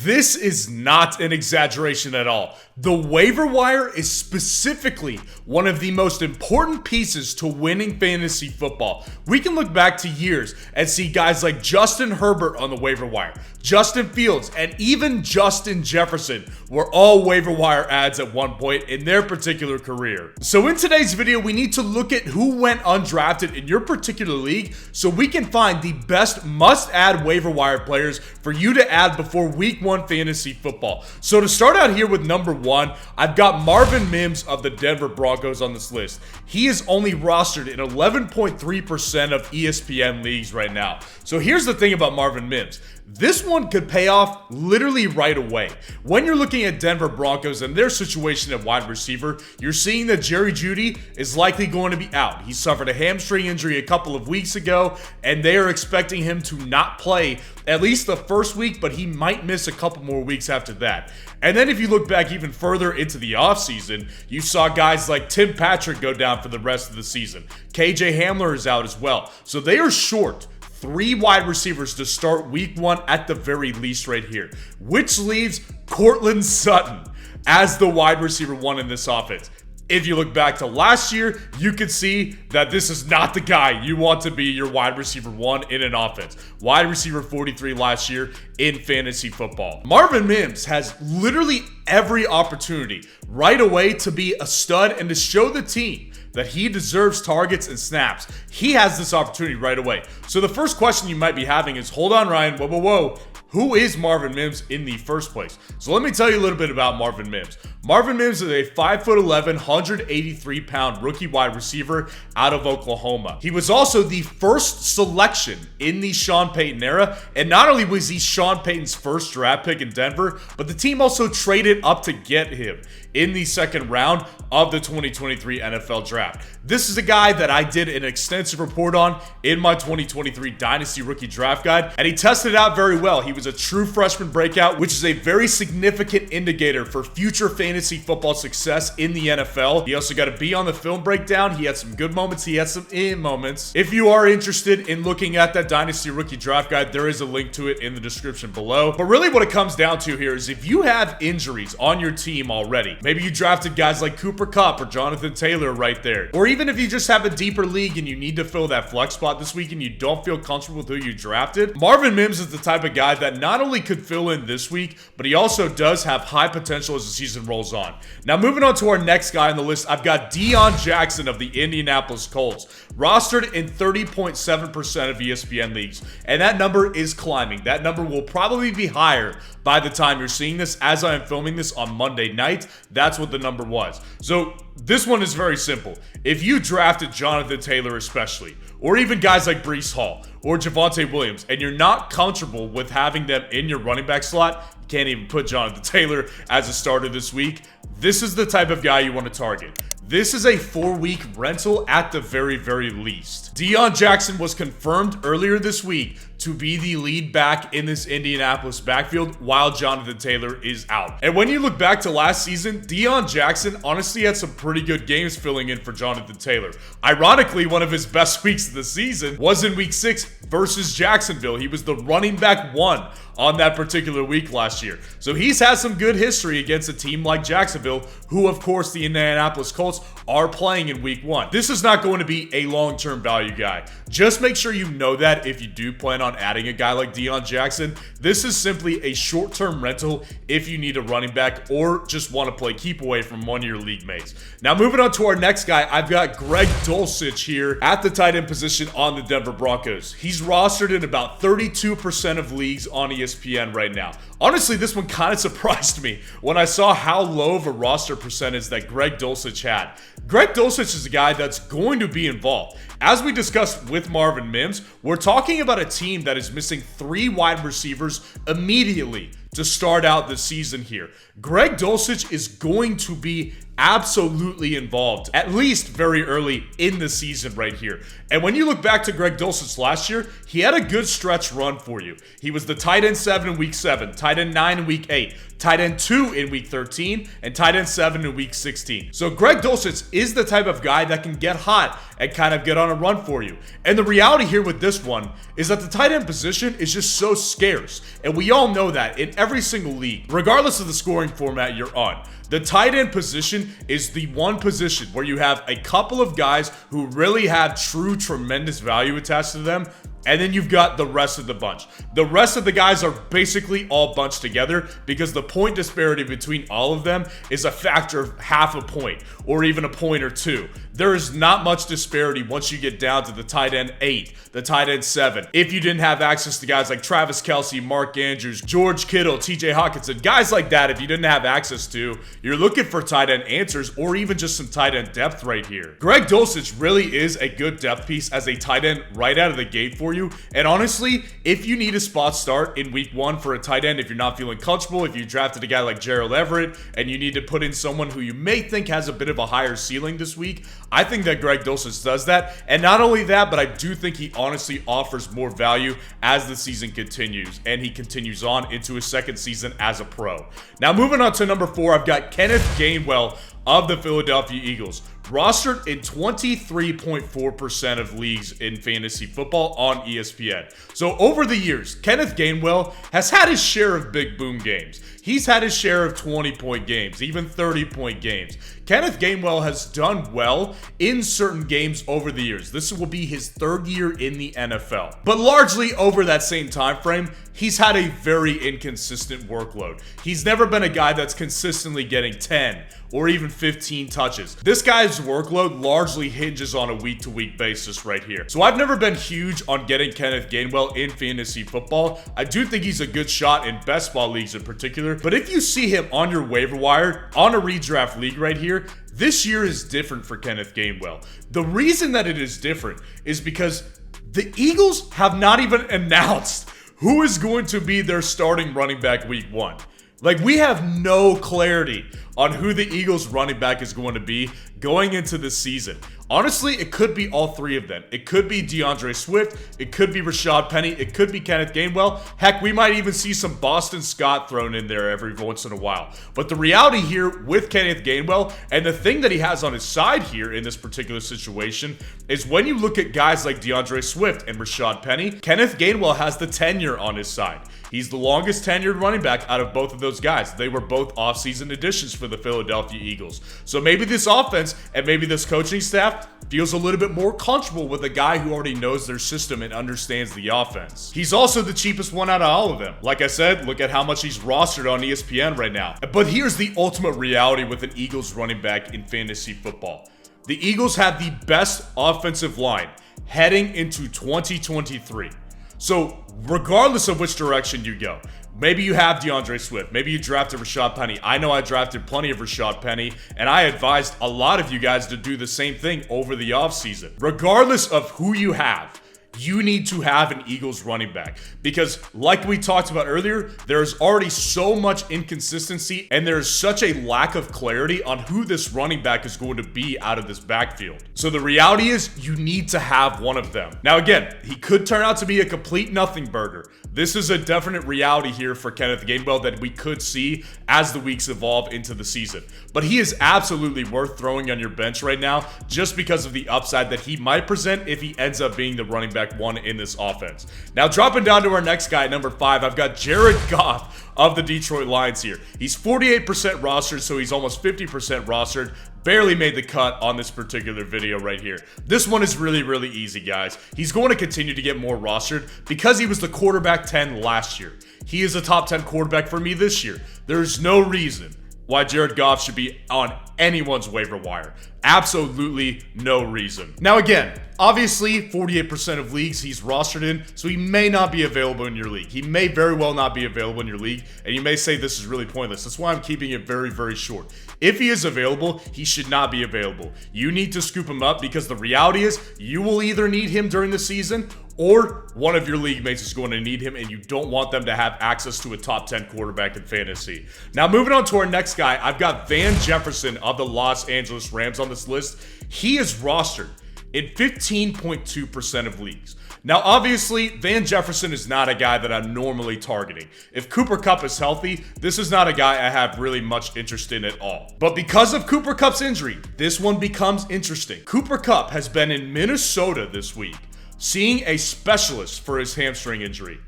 This is not an exaggeration at all. The waiver wire is specifically one of the most important pieces to winning fantasy football. We can look back to years and see guys like Justin Herbert on the waiver wire, Justin Fields, and even Justin Jefferson were all waiver wire ads at one point in their particular career. So in today's video, we need to look at who went undrafted in your particular league so we can find the best must-add waiver wire players for you to add before week 1 fantasy football. So to start out here with number 1, I've got Marvin Mims of the Denver Broncos on this list. He is only rostered in 11.3% of ESPN leagues right now. So here's the thing about Marvin Mims. This one could pay off literally right away. When you're looking at Denver Broncos and their situation at wide receiver, you're seeing that Jerry Jeudy is likely going to be out. He suffered a hamstring injury a couple of weeks ago, and they are expecting him to not play at least the first week, but he might miss a couple more weeks after that. And then if you look back even further into the offseason, you saw guys like Tim Patrick go down for the rest of the season. KJ Hamler is out as well. So they are short 3 wide receivers to start week 1 at the very least right here, which leaves Courtland Sutton as the wide receiver 1 in this offense. If you look back to last year, you could see that this is not the guy you want to be your wide receiver 1 in an offense. Wide receiver 43 last year in fantasy football. Marvin Mims has literally every opportunity right away to be a stud and to show the team that he deserves targets and snaps. He has this opportunity right away. So the first question you might be having is, hold on, Ryan, whoa. Who is Marvin Mims in the first place? So let me tell you a little bit about Marvin Mims. Marvin Mims is a 5'11", 183-pound rookie wide receiver out of Oklahoma. He was also the first selection in the Sean Payton era, and not only was he Sean Payton's first draft pick in Denver, but the team also traded up to get him in the second round of the 2023 NFL Draft. This is a guy that I did an extensive report on in my 2023 Dynasty Rookie Draft Guide, and he tested out very well. He was a true freshman breakout, which is a very significant indicator for future fantasy football success in the NFL. He also got a B on the film breakdown. He had some good moments. He had some moments. If you are interested in looking at that Dynasty Rookie Draft Guide, there is a link to it in the description below. But really what it comes down to here is if you have injuries on your team already, maybe you drafted guys like Cooper Kupp or Jonathan Taylor right there, or even if you just have a deeper league and you need to fill that flex spot this week and you don't feel comfortable with who you drafted, Marvin Mims is the type of guy that not only could fill in this week, but he also does have high potential as the season rolls on. Now moving on to our next guy on the list, I've got Diontae Jackson of the Indianapolis Colts, rostered in 30.7% of ESPN leagues, and that number is climbing. That number will probably be higher by the time you're seeing this. As I am filming this on Monday night, that's what the number was. So this one is very simple. If you drafted Jonathan Taylor especially, or even guys like Breece Hall or Javonte Williams, and you're not comfortable with having them in your running back slot, you can't even put Jonathan Taylor as a starter this week, this is the type of guy you want to target. This is a 4-week rental at the very, very least. Diontae Jackson was confirmed earlier this week to be the lead back in this Indianapolis backfield while Jonathan Taylor is out. And when you look back to last season, Diontae Jackson honestly had some pretty good games filling in for Jonathan Taylor. Ironically, one of his best weeks of the season was in week 6 versus Jacksonville. He was the running back 1 on that particular week last year. So he's had some good history against a team like Jacksonville, who of course the Indianapolis Colts are playing in week 1. This is not going to be a long-term value guy. Just make sure you know that if you do plan on adding a guy like Diontae Jackson, this is simply a short-term rental if you need a running back or just want to play keep away from one of your league mates. Now moving on to our next guy, I've got Greg Dulcich here at the tight end position on the Denver Broncos. He's rostered in about 32% of leagues on ESPN right now. Honestly, this one kind of surprised me when I saw how low of a roster percentage that Greg Dulcich had. Greg Dulcich is a guy that's going to be involved. As we discussed with Marvin Mims, we're talking about a team that is missing 3 wide receivers immediately to start out the season here. Greg Dulcich is going to be absolutely involved, at least very early in the season right here. And when you look back to Greg Dulcich last year, he had a good stretch run for you. He was the tight end 7 in week 7, tight end 9 in week 8, tight end 2 in week 13, and tight end 7 in week 16. So Greg Dulcich is the type of guy that can get hot and kind of get on a run for you. And the reality here with this one is that the tight end position is just so scarce. And we all know that in every single league, regardless of the scoring format you're on. The tight end position is the one position where you have a couple of guys who really have true tremendous value attached to them, and then you've got the rest of the bunch. The rest of the guys are basically all bunched together because the point disparity between all of them is a factor of half a point or even a point or two. There is not much disparity once you get down to the tight end 8, the tight end 7. If you didn't have access to guys like Travis Kelce, Mark Andrews, George Kittle, TJ Hawkinson, guys like that, if you didn't have access to, you're looking for tight end answers or even just some tight end depth right here. Greg Dulcich really is a good depth piece as a tight end right out of the gate for you. And honestly, if you need a spot start in week 1 for a tight end, if you're not feeling comfortable, if you drafted a guy like Gerald Everett and you need to put in someone who you may think has a bit of a higher ceiling this week, I think that Greg Dulcich does that. And not only that, but I do think he honestly offers more value as the season continues and he continues on into his second season as a pro. Now moving on to number 4, I've got Kenneth Gainwell of the Philadelphia Eagles. Rostered in 23.4% of leagues in fantasy football on ESPN. So over the years, Kenneth Gainwell has had his share of big boom games. He's had his share of 20-point games, even 30-point games. Kenneth Gainwell has done well in certain games over the years. This will be his 3rd year in the NFL. But largely over that same time frame, he's had a very inconsistent workload. He's never been a guy that's consistently getting 10 or even 15 touches. This guy's workload largely hinges on a week-to-week basis right here. So I've never been huge on getting Kenneth Gainwell in fantasy football. I do think he's a good shot in best ball leagues in particular, but if you see him on your waiver wire, on a redraft league right here, this year is different for Kenneth Gainwell. The reason that it is different is because the Eagles have not even announced who is going to be their starting running back week 1. Like, we have no clarity on who the Eagles running back is going to be going into the season. Honestly, it could be all 3 of them. It could be DeAndre Swift. It could be Rashad Penny. It could be Kenneth Gainwell. Heck, we might even see some Boston Scott thrown in there every once in a while. But the reality here with Kenneth Gainwell, and the thing that he has on his side here in this particular situation, is when you look at guys like DeAndre Swift and Rashad Penny, Kenneth Gainwell has the tenure on his side. He's the longest tenured running back out of both of those guys. They were both offseason additions for the Philadelphia Eagles. So maybe this offense and maybe this coaching staff feels a little bit more comfortable with a guy who already knows their system and understands the offense. He's also the cheapest one out of all of them. Like I said, look at how much he's rostered on ESPN right now. But here's the ultimate reality with an Eagles running back in fantasy football. The Eagles have the best offensive line heading into 2023. So regardless of which direction you go, maybe you have DeAndre Swift, maybe you drafted Rashad Penny. I know I drafted plenty of Rashad Penny, and I advised a lot of you guys to do the same thing over the offseason. Regardless of who you have, you need to have an Eagles running back because, like we talked about earlier, there's already so much inconsistency and there's such a lack of clarity on who this running back is going to be out of this backfield. So the reality is you need to have one of them. Now again, he could turn out to be a complete nothing burger. This is a definite reality here for Kenneth Gainwell that we could see as the weeks evolve into the season. But he is absolutely worth throwing on your bench right now just because of the upside that he might present if he ends up being the running back 1 in this offense. Now dropping down to our next guy, number 5, I've got Jared Goff of the Detroit Lions here. He's 48% rostered, so he's almost 50% rostered. Barely made the cut on this particular video right here. This one is really, really easy, guys. He's going to continue to get more rostered because he was the quarterback 10 last year. He is a top 10 quarterback for me this year. There's no reason why Jared Goff should be on anyone's waiver wire. Absolutely no reason. Now again, obviously 48% of leagues he's rostered in, so he may not be available in your league. He may very well not be available in your league, and you may say this is really pointless. That's why I'm keeping it very, very short. If he is available, he should not be available. You need to scoop him up because the reality is you will either need him during the season or one of your league mates is going to need him, and you don't want them to have access to a top 10 quarterback in fantasy. Now, moving on to our next guy, I've got Van Jefferson of the Los Angeles Rams on this list. He is rostered in 15.2% of leagues. Now, obviously, Van Jefferson is not a guy that I'm normally targeting. If Cooper Kupp is healthy, this is not a guy I have really much interest in at all. But because of Cooper Kupp's injury, this one becomes interesting. Cooper Kupp has been in Minnesota this week, seeing a specialist for his hamstring injury.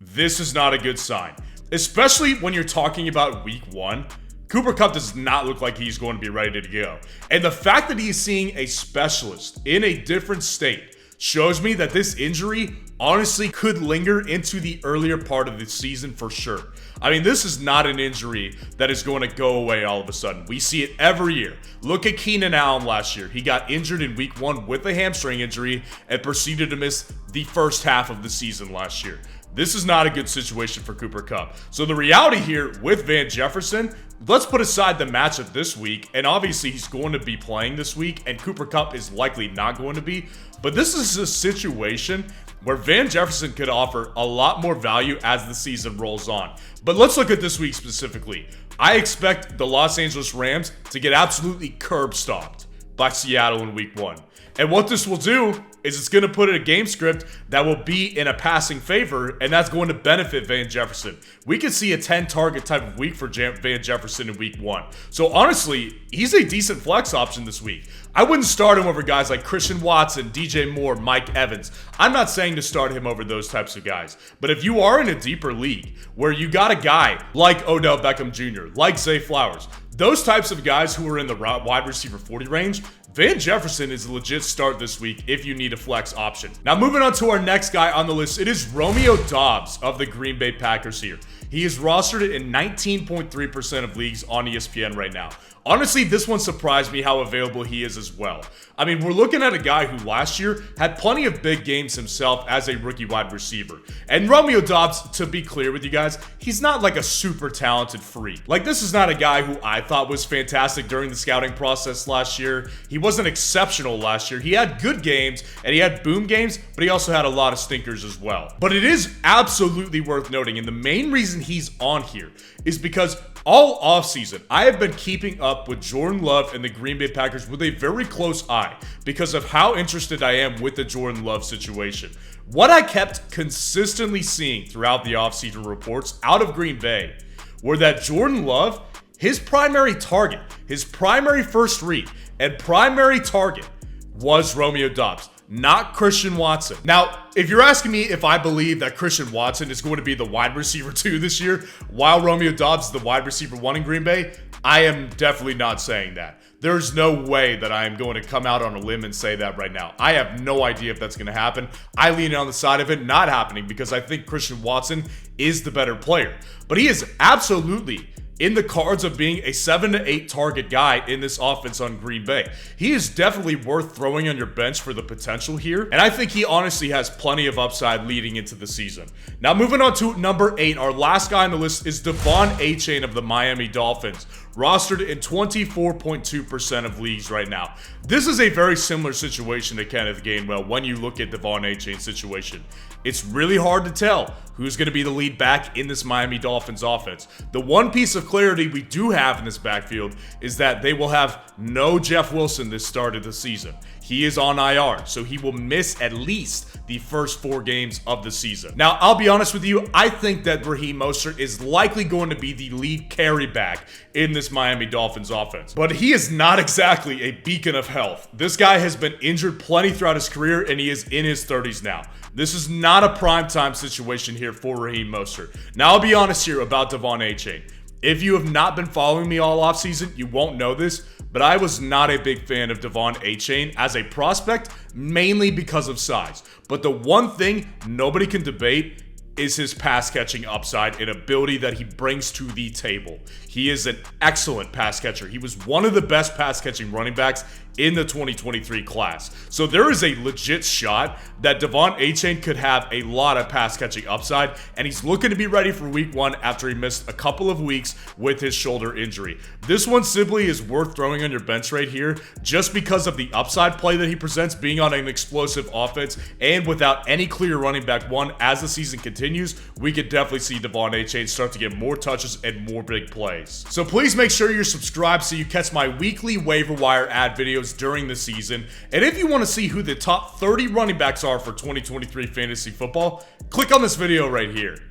This is not a good sign, especially when you're talking about week 1. Cooper Kupp does not look like he's going to be ready to go. And the fact that he's seeing a specialist in a different state shows me that this injury honestly could linger into the earlier part of the season for sure. I mean, this is not an injury that is going to go away all of a sudden. We see it every year. Look at Keenan Allen last year. He got injured in week 1 with a hamstring injury and proceeded to miss the first half of the season last year. This is not a good situation for Cooper Kupp. So the reality here with Van Jefferson, let's put aside the matchup this week, and obviously he's going to be playing this week, and Cooper Kupp is likely not going to be, but this is a situation where Van Jefferson could offer a lot more value as the season rolls on. But let's look at this week specifically. I expect the Los Angeles Rams to get absolutely curb stomped by Seattle in week 1. And what this will do is it's going to put in a game script that will be in a passing favor, and that's going to benefit Van Jefferson. We could see a 10-target type of week for Van Jefferson in week 1. So honestly, he's a decent flex option this week. I wouldn't start him over guys like Christian Watson, DJ Moore, Mike Evans. I'm not saying to start him over those types of guys. But if you are in a deeper league where you got a guy like Odell Beckham Jr., like Zay Flowers, those types of guys who are in the wide receiver 40 range, Van Jefferson is a legit start this week if you need a flex option. Now moving on to our next guy on the list, it is Romeo Dobbs of the Green Bay Packers here. He is rostered in 19.3% of leagues on ESPN right now. Honestly, this one surprised me how available he is as well. I mean, we're looking at a guy who last year had plenty of big games himself as a rookie wide receiver. And Romeo Dobbs, to be clear with you guys, he's not like a super talented freak. Like, this is not a guy who I thought was fantastic during the scouting process last year. He wasn't exceptional last year. He had good games and he had boom games, but he also had a lot of stinkers as well. But it is absolutely worth noting, and the main reason he's on here is because all offseason, I have been keeping up with Jordan Love and the Green Bay Packers with a very close eye because of how interested I am with the Jordan Love situation. What I kept consistently seeing throughout the offseason reports out of Green Bay were that Jordan Love, his primary target, his primary first read, and primary target was Romeo Dobbs, not Christian Watson. Now, if you're asking me if I believe that Christian Watson is going to be the wide receiver 2 this year, while Romeo Dobbs is the wide receiver 1 in Green Bay, I am definitely not saying that. There's no way that I am going to come out on a limb and say that right now. I have no idea if that's going to happen. I lean on the side of it not happening because I think Christian Watson is the better player. But he is absolutely in the cards of being a 7 to 8 target guy in this offense on Green Bay. He is definitely worth throwing on your bench for the potential here, and I think he honestly has plenty of upside leading into the season. Now moving on to number 8, our last guy on the list is Devonta Akers of the Miami Dolphins, rostered in 24.2% of leagues right now. This is a very similar situation to Kenneth Gainwell when you look at Devonta Akers' situation. It's really hard to tell who's going to be the lead back in this Miami Dolphins offense. The one piece of clarity we do have in this backfield is that they will have no Jeff Wilson this start of the season. He is on IR, so he will miss at least the first 4 games of the season. Now, I'll be honest with you, I think that Raheem Mostert is likely going to be the lead carry back in this Miami Dolphins offense. But he is not exactly a beacon of health. This guy has been injured plenty throughout his career, and he is in his 30s now. This is not a primetime situation here for Raheem Mostert. Now, I'll be honest here about Devonta Akers. If you have not been following me all offseason, you won't know this, but I was not a big fan of Devonta Akers as a prospect, mainly because of size. But the one thing nobody can debate is his pass catching upside and ability that he brings to the table. He is an excellent pass catcher. He was one of the best pass catching running backs in the 2023 class. So there is a legit shot that Devonta Akers could have a lot of pass catching upside, and he's looking to be ready for week 1 after he missed a couple of weeks with his shoulder injury. This one simply is worth throwing on your bench right here just because of the upside play that he presents being on an explosive offense and without any clear running back 1 as the season continues. continues, we could definitely see Devontae Jackson start to get more touches and more big plays. So please make sure you're subscribed so you catch my weekly waiver wire ad videos during the season. And if you want to see who the top 30 running backs are for 2023 fantasy football, click on this video right here.